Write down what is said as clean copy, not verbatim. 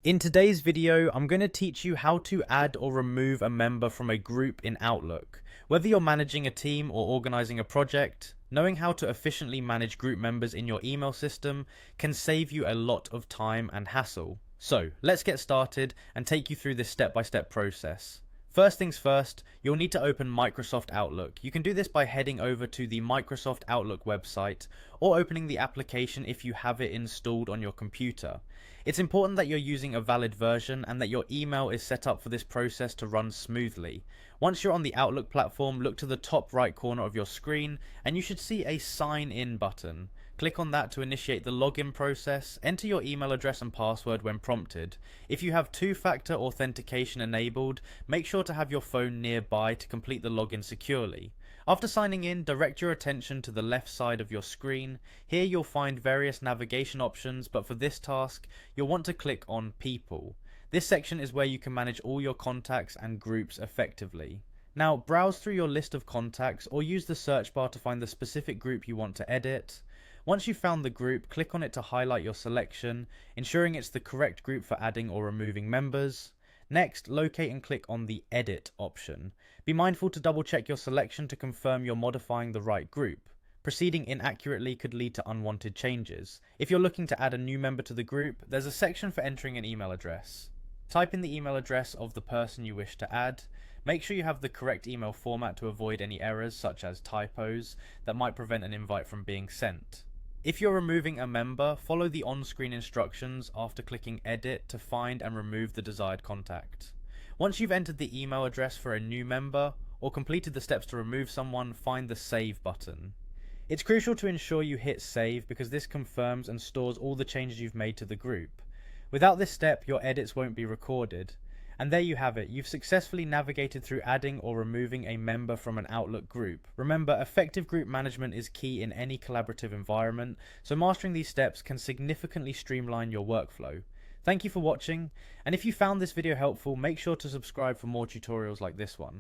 In today's video, I'm going to teach you how to add or remove a member from a group in Outlook. Whether you're managing a team or organizing a project, knowing how to efficiently manage group members in your email system can save you a lot of time and hassle. So let's get started and take you through this step-by-step process. First things first, you'll need to open Microsoft Outlook. You can do this by heading over to the Microsoft Outlook website or opening the application if you have it installed on your computer. It's important that you're using a valid version and that your email is set up for this process to run smoothly. Once you're on the Outlook platform, look to the top right corner of your screen and you should see a sign in button. Click on that to initiate the login process. Enter your email address and password when prompted. If you have two-factor authentication enabled, make sure to have your phone nearby to complete the login securely. After signing in, direct your attention to the left side of your screen. Here you'll find various navigation options, but for this task, you'll want to click on People. This section is where you can manage all your contacts and groups effectively. Now, browse through your list of contacts or use the search bar to find the specific group you want to edit. Once you've found the group, click on it to highlight your selection, ensuring it's the correct group for adding or removing members. Next, locate and click on the Edit option. Be mindful to double check your selection to confirm you're modifying the right group. Proceeding inaccurately could lead to unwanted changes. If you're looking to add a new member to the group, there's a section for entering an email address. Type in the email address of the person you wish to add. Make sure you have the correct email format to avoid any errors such as typos that might prevent an invite from being sent. If you're removing a member, follow the on-screen instructions after clicking Edit to find and remove the desired contact. Once you've entered the email address for a new member, or completed the steps to remove someone, find the Save button. It's crucial to ensure you hit Save because this confirms and stores all the changes you've made to the group. Without this step, your edits won't be recorded. And there you have it, you've successfully navigated through adding or removing a member from an Outlook group. Remember, effective group management is key in any collaborative environment, so mastering these steps can significantly streamline your workflow. Thank you for watching, and if you found this video helpful, make sure to subscribe for more tutorials like this one.